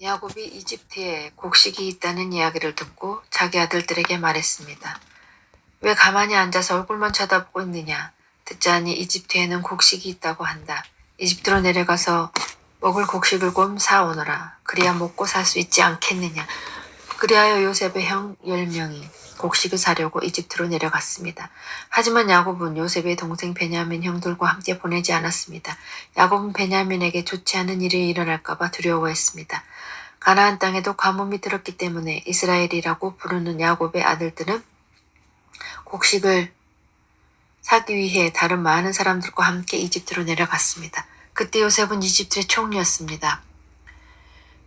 야곱이 이집트에 곡식이 있다는 이야기를 듣고 자기 아들들에게 말했습니다. 왜 가만히 앉아서 얼굴만 쳐다보고 있느냐? 듣자니 이집트에는 곡식이 있다고 한다. 이집트로 내려가서 먹을 곡식을 좀 사오너라. 그래야 먹고 살 수 있지 않겠느냐. 그리하여 요셉의 형 10명이 곡식을 사려고 이집트로 내려갔습니다. 하지만 야곱은 요셉의 동생 베냐민 형들과 함께 보내지 않았습니다. 야곱은 베냐민에게 좋지 않은 일이 일어날까봐 두려워했습니다. 가나안 땅에도 가뭄이 들었기 때문에 이스라엘이라고 부르는 야곱의 아들들은 곡식을 사기 위해 다른 많은 사람들과 함께 이집트로 내려갔습니다. 그때 요셉은 이집트의 총리였습니다.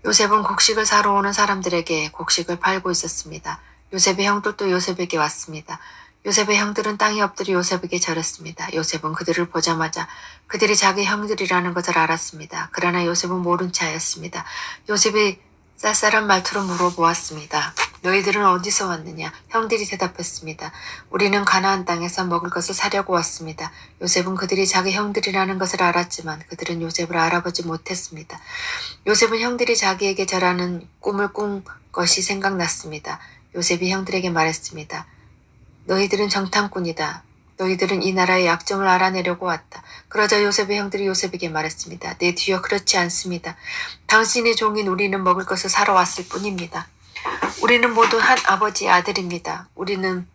요셉은 곡식을 사러 오는 사람들에게 곡식을 팔고 있었습니다. 요셉의 형들도 요셉에게 왔습니다. 요셉의 형들은 땅에 엎드려 요셉에게 절했습니다. 요셉은 그들을 보자마자 그들이 자기 형들이라는 것을 알았습니다. 그러나 요셉은 모른 채 하였습니다. 요셉이 쌀쌀한 말투로 물어보았습니다. 너희들은 어디서 왔느냐? 형들이 대답했습니다. 우리는 가나안 땅에서 먹을 것을 사려고 왔습니다. 요셉은 그들이 자기 형들이라는 것을 알았지만 그들은 요셉을 알아보지 못했습니다. 요셉은 형들이 자기에게 절하는 꿈을 꾼 것이 생각났습니다. 요셉이 형들에게 말했습니다. 너희들은 정탐꾼이다. 너희들은 이 나라의 약점을 알아내려고 왔다. 그러자 요셉의 형들이 요셉에게 말했습니다. 내 뒤여 그렇지 않습니다. 당신의 종인 우리는 먹을 것을 사러 왔을 뿐입니다. 우리는 모두 한 아버지의 아들입니다. 우리는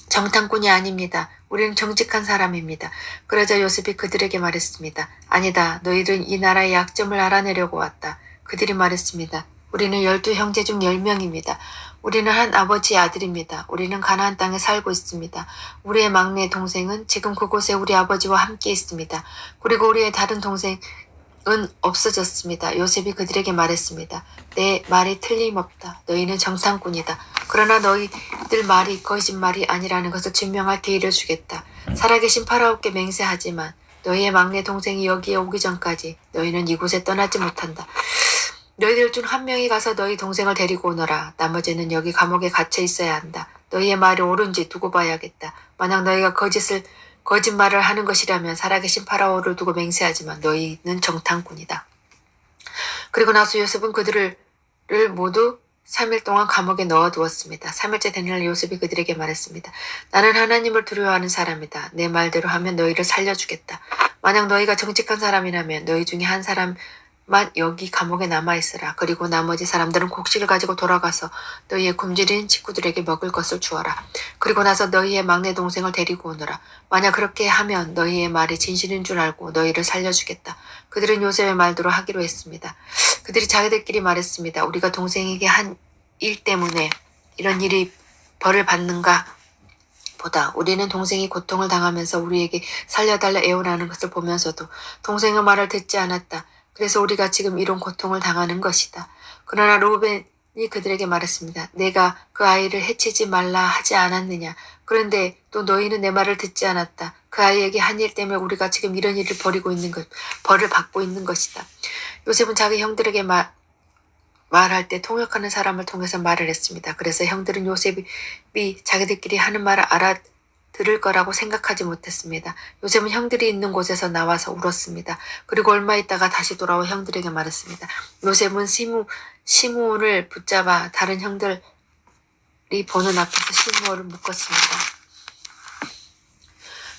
정탐꾼이 아닙니다. 우리는 정직한 사람입니다. 그러자 요셉이 그들에게 말했습니다. 아니다. 너희들은 이 나라의 약점을 알아내려고 왔다. 그들이 말했습니다. 우리는 12형제 중 10명입니다. 우리는 한 아버지의 아들입니다. 우리는 가나안 땅에 살고 있습니다. 우리의 막내 동생은 지금 그곳에 우리 아버지와 함께 있습니다. 그리고 우리의 다른 동생은 없어졌습니다. 요셉이 그들에게 말했습니다. 내 말이 틀림없다. 너희는 정탐꾼이다. 그러나 너희들 말이 거짓말이 아니라는 것을 증명할 기회를 주겠다. 살아계신 파라오께 맹세하지만 너희의 막내 동생이 여기에 오기 전까지 너희는 이곳에 떠나지 못한다. 너희들 중 한 명이 가서 너희 동생을 데리고 오너라. 나머지는 여기 감옥에 갇혀 있어야 한다. 너희의 말이 옳은지 두고 봐야겠다. 만약 너희가 거짓말을 하는 것이라면 살아계신 파라오를 두고 맹세하지만 너희는 정탐꾼이다. 그리고 나서 요셉은 그들을 모두 3일 동안 감옥에 넣어두었습니다. 3일째 되는 날 요셉이 그들에게 말했습니다. 나는 하나님을 두려워하는 사람이다. 내 말대로 하면 너희를 살려주겠다. 만약 너희가 정직한 사람이라면 너희 중에 한 사람만 여기 감옥에 남아있으라. 그리고 나머지 사람들은 곡식을 가지고 돌아가서 너희의 굶주린 친구들에게 먹을 것을 주어라. 그리고 나서 너희의 막내 동생을 데리고 오너라. 만약 그렇게 하면 너희의 말이 진실인 줄 알고 너희를 살려주겠다. 그들은 요셉의 말대로 하기로 했습니다. 그들이 자기들끼리 말했습니다. 우리가 동생에게 한 일 때문에 이런 일이 벌을 받는가 보다 우리는 동생이 고통을 당하면서 우리에게 살려달라 애원하는 것을 보면서도 동생의 말을 듣지 않았다. 그래서 우리가 지금 이런 고통을 당하는 것이다. 그러나 루벤이 그들에게 말했습니다. 내가 그 아이를 해치지 말라 하지 않았느냐. 그런데 또 너희는 내 말을 듣지 않았다. 그 아이에게 한 일 때문에 우리가 지금 이런 일을 벌을 받고 있는 것이다. 요셉은 자기 형들에게 말할 때 통역하는 사람을 통해서 말을 했습니다. 그래서 형들은 요셉이 자기들끼리 하는 말을 알아들을 거라고 생각하지 못했습니다. 요셉은 형들이 있는 곳에서 나와서 울었습니다. 그리고 얼마 있다가 다시 돌아와 형들에게 말했습니다. 요셉은 시므온을 붙잡아 다른 형들이 보는 앞에서 시므온을 묶었습니다.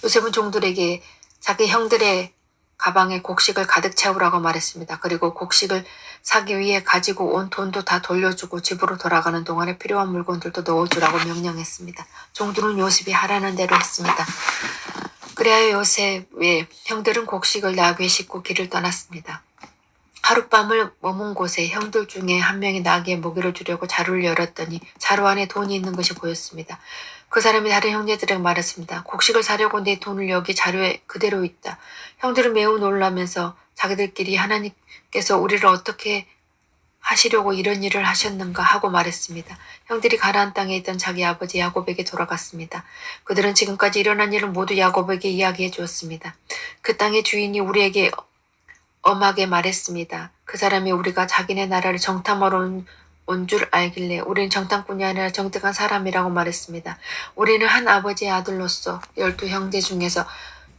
요셉은 종들에게 자기 형들의 가방에 곡식을 가득 채우라고 말했습니다. 그리고 곡식을 사기 위해 가지고 온 돈도 다 돌려주고 집으로 돌아가는 동안에 필요한 물건들도 넣어주라고 명령했습니다. 종들은 요셉이 하라는 대로 했습니다. 그래야 요셉의 형들은 곡식을 나귀에 싣고 길을 떠났습니다. 하룻밤을 머문 곳에 형들 중에 한 명이 나귀에 먹이를 주려고 자루를 열었더니 자루 안에 돈이 있는 것이 보였습니다. 그 사람이 다른 형제들에게 말했습니다. 곡식을 사려고 내 돈을 여기 자루에 그대로 있다. 형들은 매우 놀라면서 자기들끼리 하나님께서 우리를 어떻게 하시려고 이런 일을 하셨는가 하고 말했습니다. 형들이 가나안 땅에 있던 자기 아버지 야곱에게 돌아갔습니다. 그들은 지금까지 일어난 일을 모두 야곱에게 이야기해 주었습니다. 그 땅의 주인이 우리에게 엄하게 말했습니다. 그 사람이 우리가 자기네 나라를 정탐하러 온 줄 알길래 우리는 정탐꾼이 아니라 정직한 사람이라고 말했습니다. 우리는 한 아버지의 아들로서 12형제 중에서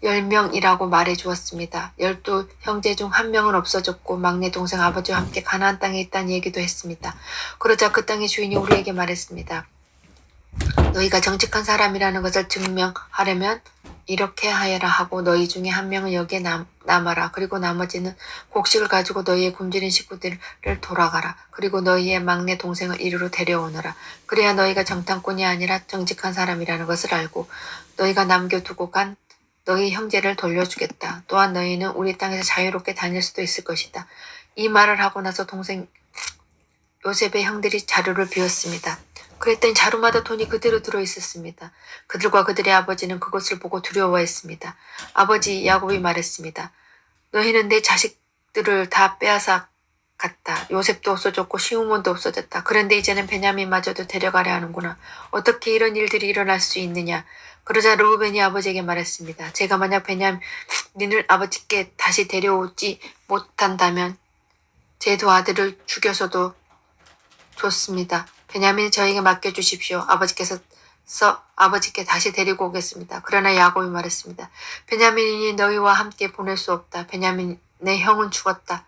10명이라고 말해 주었습니다. 12 형제 중 한 명은 없어졌고 막내 동생 아버지와 함께 가나안 땅에 있다는 얘기도 했습니다. 그러자 그 땅의 주인이 우리에게 말했습니다. 너희가 정직한 사람이라는 것을 증명하려면 이렇게 하여라 하고 너희 중에 한 명은 여기에 남아라. 그리고 나머지는 곡식을 가지고 너희의 굶주린 식구들을 돌아가라. 그리고 너희의 막내 동생을 이리로 데려오너라. 그래야 너희가 정탐꾼이 아니라 정직한 사람이라는 것을 알고 너희가 남겨두고 간 너희 형제를 돌려주겠다. 또한 너희는 우리 땅에서 자유롭게 다닐 수도 있을 것이다. 이 말을 하고 나서 동생 요셉의 형들이 자루를 비웠습니다. 그랬더니 자루마다 돈이 그대로 들어있었습니다. 그들과 그들의 아버지는 그것을 보고 두려워했습니다. 아버지 야곱이 말했습니다. 너희는 내 자식들을 다 빼앗아 갔다. 요셉도 없어졌고 시므온도 없어졌다. 그런데 이제는 베냐민마저도 데려가려 하는구나. 어떻게 이런 일들이 일어날 수 있느냐. 그러자 르우벤이 아버지에게 말했습니다. 제가 만약 베냐민을 아버지께 다시 데려오지 못한다면 제 두 아들을 죽여서도 좋습니다. 베냐민을 저에게 맡겨주십시오. 아버지께 다시 데리고 오겠습니다. 그러나 야곱이 말했습니다. 베냐민이 너희와 함께 보낼 수 없다. 베냐민의 형은 죽었다.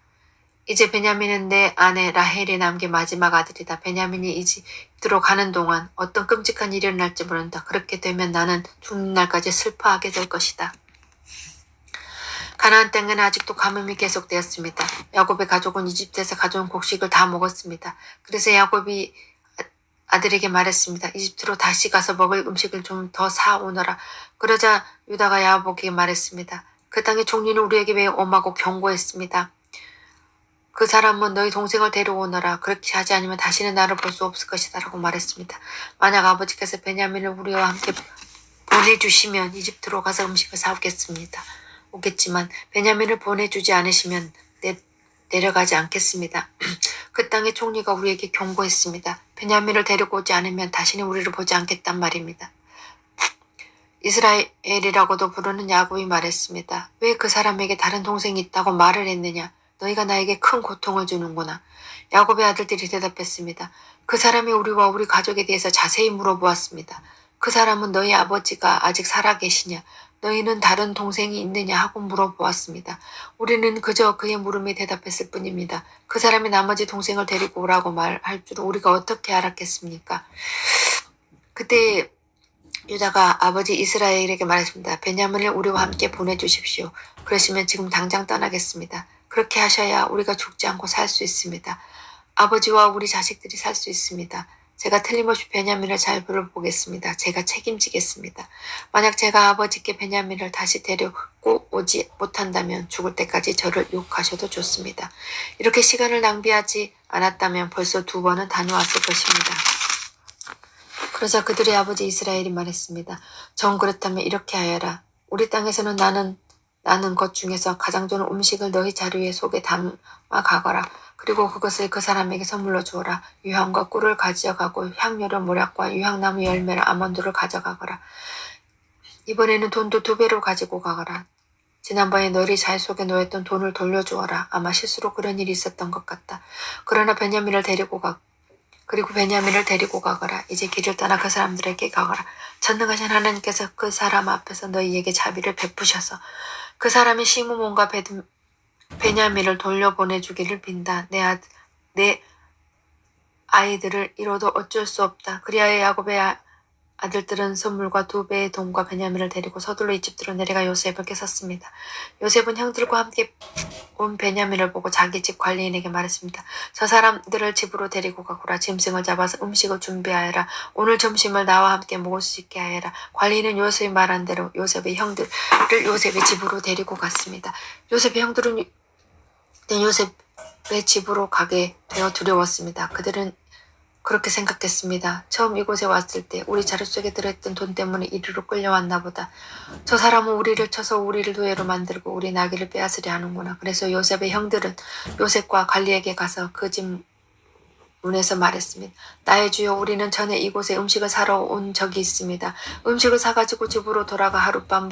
이제 베냐민은 내 아내 라헬이 남긴 마지막 아들이다. 베냐민이 이집트로 가는 동안 어떤 끔찍한 일이 일어날지 모른다. 그렇게 되면 나는 죽는 날까지 슬퍼하게 될 것이다. 가나안 땅에는 아직도 가뭄이 계속되었습니다. 야곱의 가족은 이집트에서 가져온 곡식을 다 먹었습니다. 그래서 야곱이 아들에게 말했습니다. 이집트로 다시 가서 먹을 음식을 좀 더 사오너라. 그러자 유다가 야곱에게 말했습니다. 그 땅의 총리는 우리에게 매우 엄하고 경고했습니다. 그 사람은 너희 동생을 데려오너라. 그렇게 하지 않으면 다시는 나를 볼 수 없을 것이다 라고 말했습니다. 만약 아버지께서 베냐민을 우리와 함께 보내주시면 이집트로 가서 음식을 오겠지만 베냐민을 보내주지 않으시면 내려가지 않겠습니다. 그 땅의 총리가 우리에게 경고했습니다. 베냐민을 데리고 오지 않으면 다시는 우리를 보지 않겠단 말입니다. 이스라엘이라고도 부르는 야곱이 말했습니다. 왜 그 사람에게 다른 동생이 있다고 말을 했느냐? 너희가 나에게 큰 고통을 주는구나. 야곱의 아들들이 대답했습니다. 그 사람이 우리와 우리 가족에 대해서 자세히 물어보았습니다. 그 사람은 너희 아버지가 아직 살아계시냐? 너희는 다른 동생이 있느냐 하고 물어보았습니다. 우리는 그저 그의 물음에 대답했을 뿐입니다. 그 사람이 나머지 동생을 데리고 오라고 말할 줄 우리가 어떻게 알았겠습니까? 그때 유다가 아버지 이스라엘에게 말했습니다. 베냐민을 우리와 함께 보내주십시오. 그러시면 지금 당장 떠나겠습니다. 그렇게 하셔야 우리가 죽지 않고 살 수 있습니다. 아버지와 우리 자식들이 살 수 있습니다. 제가 틀림없이 베냐민을 잘 돌보겠습니다. 제가 책임지겠습니다. 만약 제가 아버지께 베냐민을 다시 데리고 오지 못한다면 죽을 때까지 저를 욕하셔도 좋습니다. 이렇게 시간을 낭비하지 않았다면 벌써 2번은 다녀왔을 것입니다. 그러자 그들의 아버지 이스라엘이 말했습니다. 정 그렇다면 이렇게 하여라. 우리 땅에서는 나는 것 중에서 가장 좋은 음식을 너희 자루에 속에 담아 가거라. 그리고 그것을 그 사람에게 선물로 주어라. 유향과 꿀을 가져가고 향료를 모략과 유향나무 열매를 아몬드를 가져가거라. 이번에는 돈도 2배로 가지고 가거라. 지난번에 너희 잘 속에 놓였던 돈을 돌려주어라. 아마 실수로 그런 일이 있었던 것 같다. 그러나 베냐민을 데리고 가거라. 이제 길을 떠나 그 사람들에게 가거라. 전능하신 하나님께서 그 사람 앞에서 너희에게 자비를 베푸셔서 그 사람이 시므온과 베냐민을 돌려보내주기를 빈다. 내 아이들을 잃어도 어쩔 수 없다. 그리하여 야곱의 아들들은 선물과 2배의 돈과 베냐민을 데리고 서둘러 이집트로 내려가 요셉에게 섰습니다. 요셉은 형들과 함께 온 베냐민을 보고 자기 집 관리인에게 말했습니다. 저 사람들을 집으로 데리고 가거라. 짐승을 잡아서 음식을 준비하여라. 오늘 점심을 나와 함께 먹을 수 있게 하여라. 관리인은 요셉이 말한 대로 요셉의 형들을 요셉의 집으로 데리고 갔습니다. 요셉의 형들은 요셉의 집으로 가게 되어 두려웠습니다. 그들은 그렇게 생각했습니다. 처음 이곳에 왔을 때 우리 자루 속에 들어있던 돈 때문에 이리로 끌려왔나 보다. 저 사람은 우리를 쳐서 우리를 노예로 만들고 우리 나귀를 빼앗으려 하는구나. 그래서 요셉의 형들은 요셉과 관리에게 가서 그 집 문에서 말했습니다. 나의 주여, 우리는 전에 이곳에 음식을 사러 온 적이 있습니다. 음식을 사가지고 집으로 돌아가 하룻밤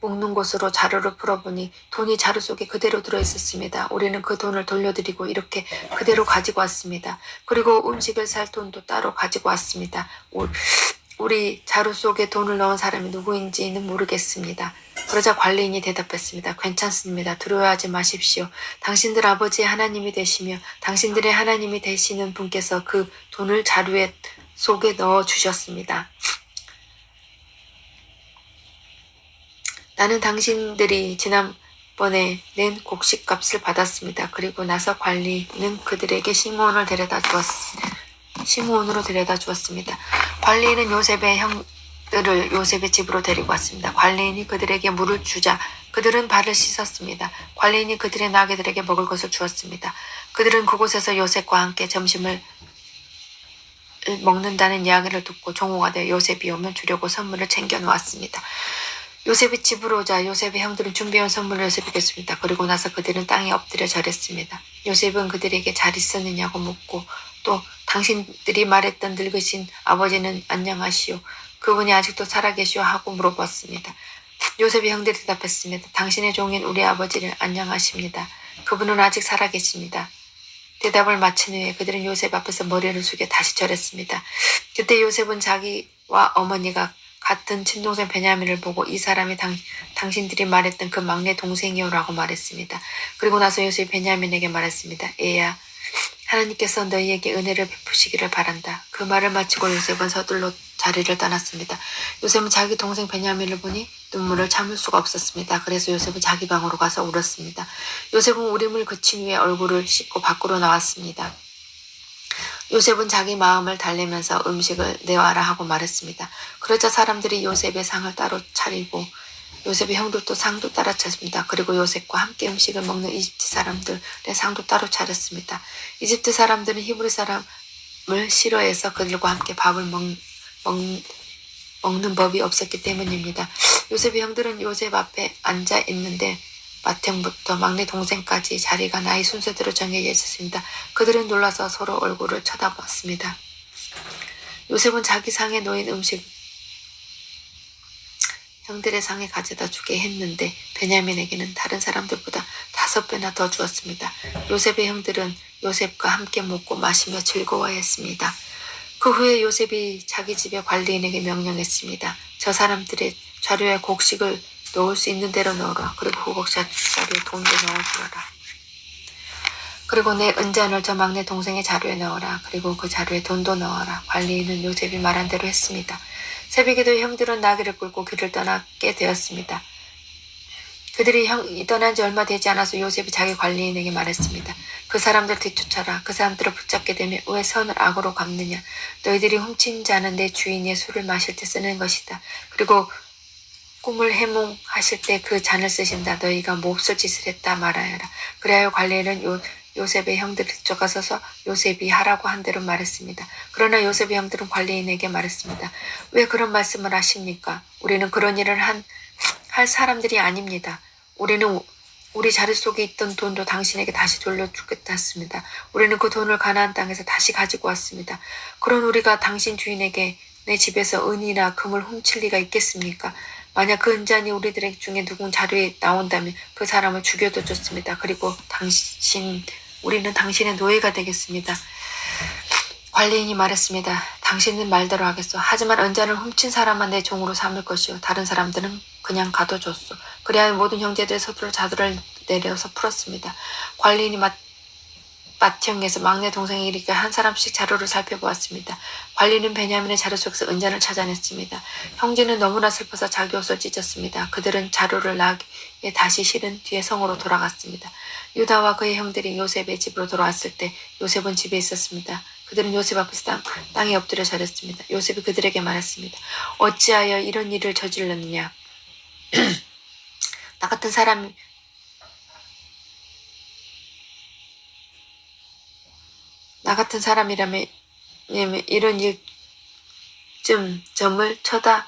묵는 곳으로 자루를 풀어보니 돈이 자루 속에 그대로 들어있었습니다. 우리는 그 돈을 돌려드리고 이렇게 그대로 가지고 왔습니다. 그리고 음식을 살 돈도 따로 가지고 왔습니다. 우리 자루 속에 돈을 넣은 사람이 누구인지는 모르겠습니다. 그러자 관리인이 대답했습니다. 괜찮습니다. 두려워하지 마십시오. 당신들 아버지의 하나님이 되시며 당신들의 하나님이 되시는 분께서 그 돈을 자루에 속에 넣어 주셨습니다. 나는 당신들이 지난번에 낸 곡식값을 받았습니다. 그리고 나서 관리는 그들에게 시므온으로 데려다 주었습니다. 관리인은 요셉의 형들을 요셉의 집으로 데리고 왔습니다. 관리인이 그들에게 물을 주자 그들은 발을 씻었습니다. 관리인이 그들의 나귀들에게 먹을 것을 주었습니다. 그들은 그곳에서 요셉과 함께 점심을 먹는다는 이야기를 듣고 종호가 되어 요셉이 오면 주려고 선물을 챙겨 놓았습니다. 요셉이 집으로 오자 요셉의 형들은 준비해온 선물을 요셉에게 줬습니다. 그리고 나서 그들은 땅에 엎드려 절했습니다. 요셉은 그들에게 잘 있었느냐고 묻고 또 당신들이 말했던 늙으신 아버지는 안녕하시오. 그분이 아직도 살아계시오 하고 물어봤습니다. 요셉의 형들이 대답했습니다. 당신의 종인 우리 아버지를 안녕하십니다. 그분은 아직 살아계십니다. 대답을 마친 후에 그들은 요셉 앞에서 머리를 숙여 다시 절했습니다. 그때 요셉은 자기와 어머니가 같은 친동생 베냐민을 보고 이 사람이 당신들이 말했던 그 막내 동생이오라고 말했습니다. 그리고 나서 요셉이 베냐민에게 말했습니다. 애야, 하나님께서 너희에게 은혜를 베푸시기를 바란다. 그 말을 마치고 요셉은 서둘러 자리를 떠났습니다. 요셉은 자기 동생 베냐민을 보니 눈물을 참을 수가 없었습니다. 그래서 요셉은 자기 방으로 가서 울었습니다. 요셉은 울음을 그친 후에 얼굴을 씻고 밖으로 나왔습니다. 요셉은 자기 마음을 달래면서 음식을 내와라 하고 말했습니다. 그러자 사람들이 요셉의 상을 따로 차리고 요셉의 형들도 상도 따라 차렸습니다. 그리고 요셉과 함께 음식을 먹는 이집트 사람들의 상도 따로 차렸습니다. 이집트 사람들은 히브리 사람을 싫어해서 그들과 함께 밥을 먹는 법이 없었기 때문입니다. 요셉의 형들은 요셉 앞에 앉아 있는데 맏형부터 막내 동생까지 자리가 나이 순서대로 정해져 있었습니다. 그들은 놀라서 서로 얼굴을 쳐다봤습니다. 요셉은 자기 상에 놓인 음식 형들의 상에 가져다 주게 했는데 베냐민에게는 다른 사람들보다 5배나 더 주었습니다. 요셉의 형들은 요셉과 함께 먹고 마시며 즐거워했습니다. 그 후에 요셉이 자기 집의 관리인에게 명령했습니다. 저 사람들의 자료에 곡식을 넣을 수 있는 대로 넣어라. 그리고 그 곡식 자료에 돈도 넣어주어라. 그리고 내 은잔을 저 막내 동생의 자루에 넣어라. 그리고 그 자루에 돈도 넣어라. 관리인은 요셉이 말한 대로 했습니다. 새벽에도 형들은 나귀를 끌고 길을 떠나게 되었습니다. 그들이 떠난 지 얼마 되지 않아서 요셉이 자기 관리인에게 말했습니다. 그 사람들 뒤쫓아라. 그 사람들을 붙잡게 되면 왜 선을 악으로 갚느냐. 너희들이 훔친 자는 내 주인의 술을 마실 때 쓰는 것이다. 그리고 꿈을 해몽하실 때 그 잔을 쓰신다. 너희가 몹쓸 짓을 했다 말하여라. 그래야 관리인은 요셉의 형들을 쫓아가서 요셉이 하라고 한 대로 말했습니다. 그러나 요셉의 형들은 관리인에게 말했습니다. 왜 그런 말씀을 하십니까? 우리는 그런 일을 할 사람들이 아닙니다. 우리는 우리 자리 속에 있던 돈도 당신에게 다시 돌려주겠다 했습니다. 우리는 그 돈을 가나안 땅에서 다시 가지고 왔습니다. 그런 우리가 당신 주인에게 내 집에서 은이나 금을 훔칠 리가 있겠습니까? 만약 그 은잔이 우리들 중에 누군 자료에 나온다면 그 사람을 죽여도 좋습니다. 그리고 우리는 당신의 노예가 되겠습니다. 관리인이 말했습니다. 당신은 말대로 하겠소. 하지만 은잔을 훔친 사람만 내 종으로 삼을 것이요. 다른 사람들은 그냥 가둬줬소. 그래야 모든 형제들의 서둘러 자들을 내려서 풀었습니다. 관리인이 맏형에서 막내 동생이 이르게 한 사람씩 자루를 살펴보았습니다. 관리는 베냐민의 자루 속에서 은잔을 찾아냈습니다. 형제는 너무나 슬퍼서 자기 옷을 찢었습니다. 그들은 자루를 나귀에 다시 실은 뒤에 성으로 돌아갔습니다. 유다와 그의 형들이 요셉의 집으로 돌아왔을 때 요셉은 집에 있었습니다. 그들은 요셉 앞에서 땅에 엎드려 절했습니다. 요셉이 그들에게 말했습니다. 어찌하여 이런 일을 저질렀느냐. 나 같은 사람이라면 이런 일쯤 점을 쳐다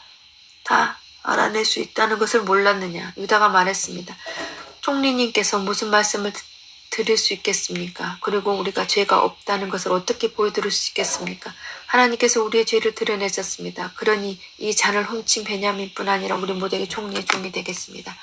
다 알아낼 수 있다는 것을 몰랐느냐. 유다가 말했습니다. 총리님께서 무슨 말씀을 드릴 수 있겠습니까? 그리고 우리가 죄가 없다는 것을 어떻게 보여드릴 수 있겠습니까? 하나님께서 우리의 죄를 드러내셨습니다. 그러니 이 잔을 훔친 베냐민뿐 아니라 우리 모두에게 총리의 종이 되겠습니다.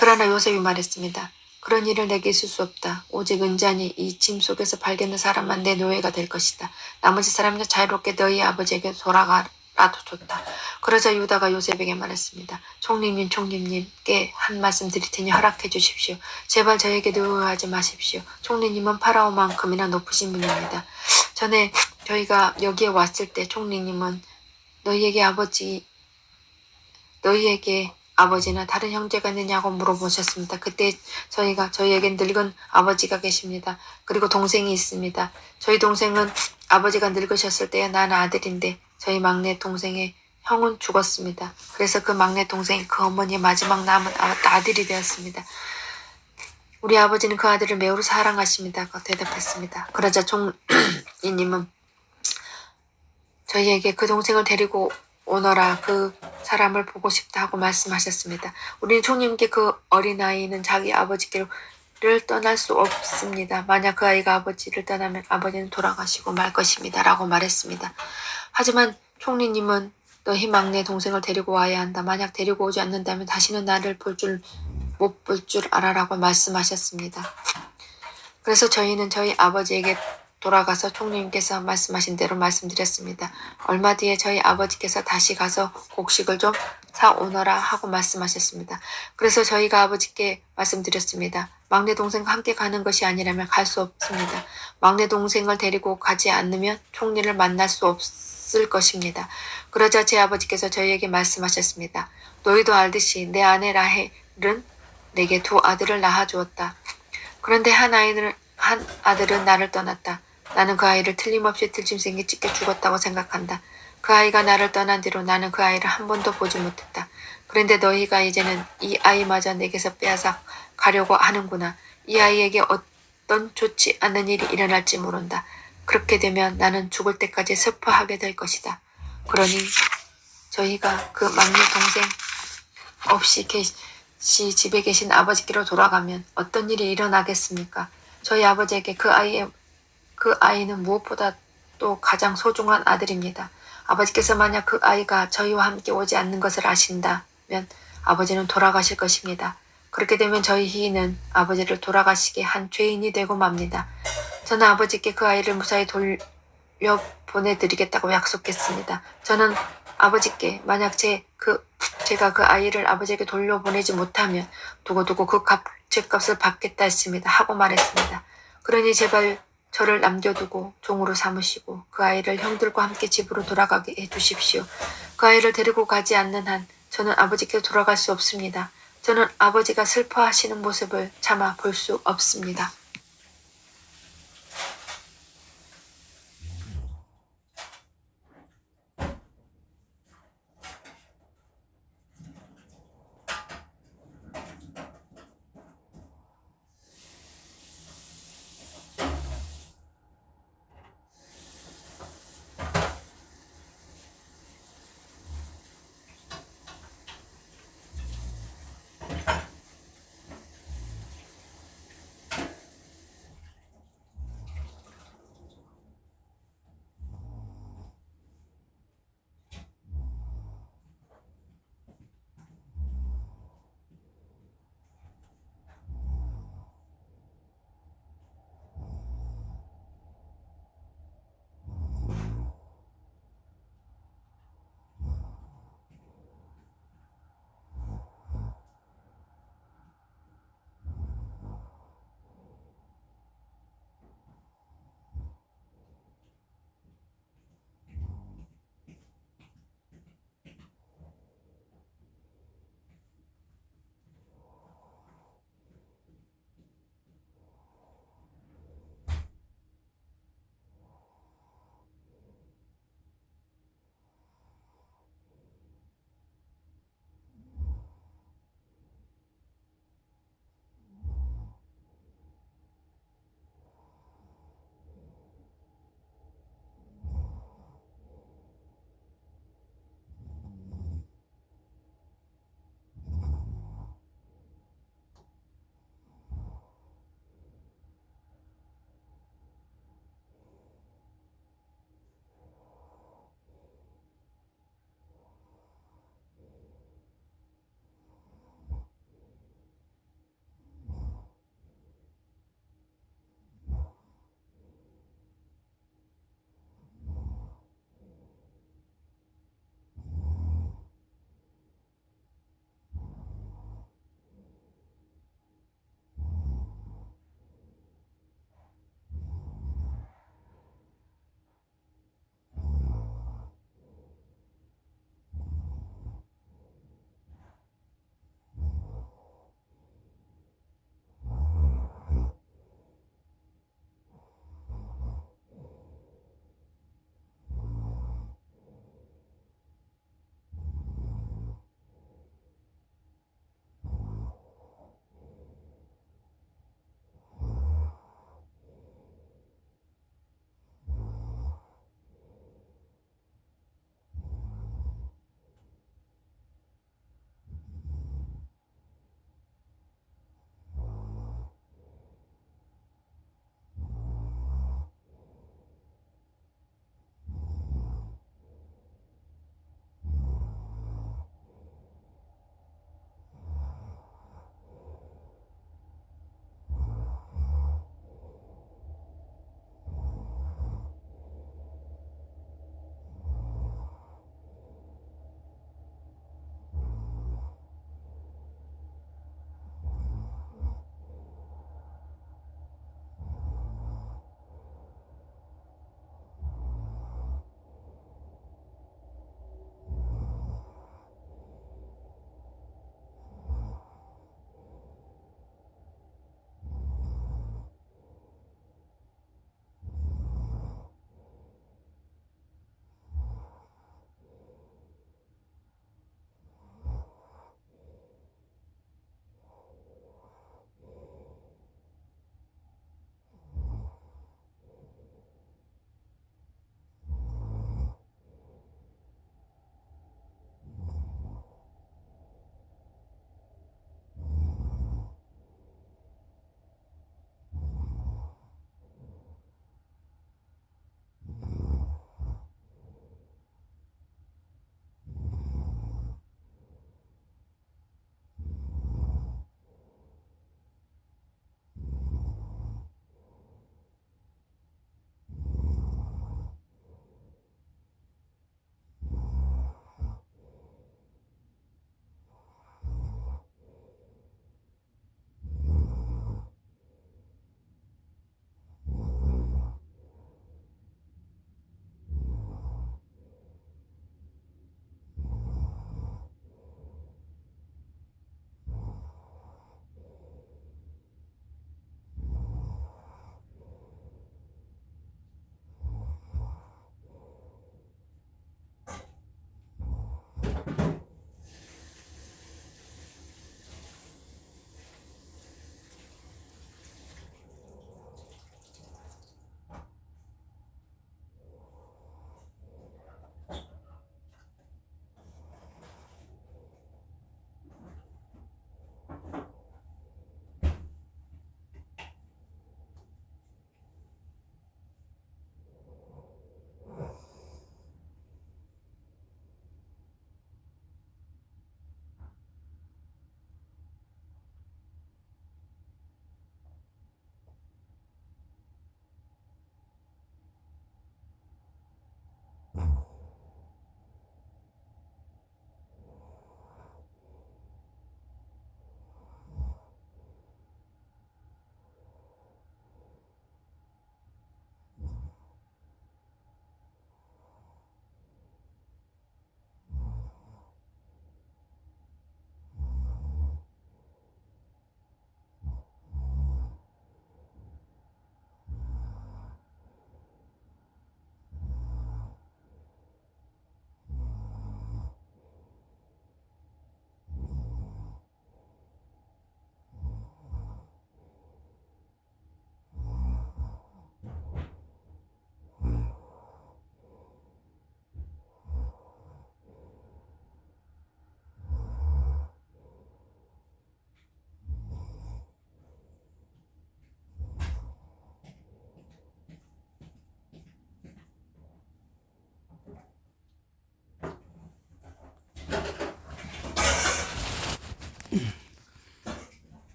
그러나 요셉이 말했습니다. 그런 일을 내게 있을 수 없다. 오직 은잔이 이 짐 속에서 발견된 사람만 내 노예가 될 것이다. 나머지 사람은 자유롭게 너희 아버지에게 돌아가라 라도 좋다. 그러자 유다가 요셉에게 말했습니다. 총리님께 한 말씀 드릴 테니 허락해 주십시오. 제발 저에게도 의뢰하지 마십시오. 총리님은 파라오만큼이나 높으신 분입니다. 전에 저희가 여기에 왔을 때 총리님은 너희에게 아버지나 다른 형제가 있느냐고 물어보셨습니다. 그때 저희에겐 늙은 아버지가 계십니다. 그리고 동생이 있습니다. 저희 동생은 아버지가 늙으셨을 때에 난 아들인데 저희 막내 동생의 형은 죽었습니다. 그래서 그 막내 동생이 그 어머니의 마지막 남은 아들이 되었습니다. 우리 아버지는 그 아들을 매우 사랑하십니다. 대답했습니다. 그러자 총리님은 저희에게 그 동생을 데리고 오너라 그 사람을 보고 싶다 하고 말씀하셨습니다. 우리는 총님께 그 어린아이는 자기 아버지께를 떠날 수 없습니다. 만약 그 아이가 아버지를 떠나면 아버지는 돌아가시고 말 것입니다. 라고 말했습니다. 하지만 총리님은 너희 막내 동생을 데리고 와야 한다. 만약 데리고 오지 않는다면 다시는 나를 못 볼 줄 알아라고 말씀하셨습니다. 그래서 저희는 저희 아버지에게 돌아가서 총리님께서 말씀하신 대로 말씀드렸습니다. 얼마 뒤에 저희 아버지께서 다시 가서 곡식을 좀 사오너라 하고 말씀하셨습니다. 그래서 저희가 아버지께 말씀드렸습니다. 막내 동생과 함께 가는 것이 아니라면 갈 수 없습니다. 막내 동생을 데리고 가지 않으면 총리를 만날 수 없을 것입니다. 그러자 제 아버지께서 저희에게 말씀하셨습니다. 너희도 알듯이 내 아내 라헬은 내게 두 아들을 낳아주었다. 그런데 한 아들은 나를 떠났다. 나는 그 아이를 틀림없이 들짐승에 찢겨 죽었다고 생각한다. 그 아이가 나를 떠난 뒤로 나는 그 아이를 한 번도 보지 못했다. 그런데 너희가 이제는 이 아이마저 내게서 빼앗아 가려고 하는구나. 이 아이에게 어떤 좋지 않은 일이 일어날지 모른다. 그렇게 되면 나는 죽을 때까지 슬퍼하게 될 것이다. 그러니 저희가 그 막내 동생 없이 집에 계신 아버지께로 돌아가면 어떤 일이 일어나겠습니까? 저희 아버지에게 그 아이는 무엇보다 또 가장 소중한 아들입니다. 아버지께서 만약 그 아이가 저희와 함께 오지 않는 것을 아신다면 아버지는 돌아가실 것입니다. 그렇게 되면 저희 희는 아버지를 돌아가시게 한 죄인이 되고 맙니다. 저는 아버지께 그 아이를 무사히 돌려보내드리겠다고 약속했습니다. 저는 아버지께 만약 제가 그 아이를 아버지에게 돌려보내지 못하면 두고두고 그 죄값을 받겠다 했습니다. 하고 말했습니다. 그러니 제발 저를 남겨두고 종으로 삼으시고 그 아이를 형들과 함께 집으로 돌아가게 해주십시오. 그 아이를 데리고 가지 않는 한 저는 아버지께 돌아갈 수 없습니다. 저는 아버지가 슬퍼하시는 모습을 차마 볼 수 없습니다.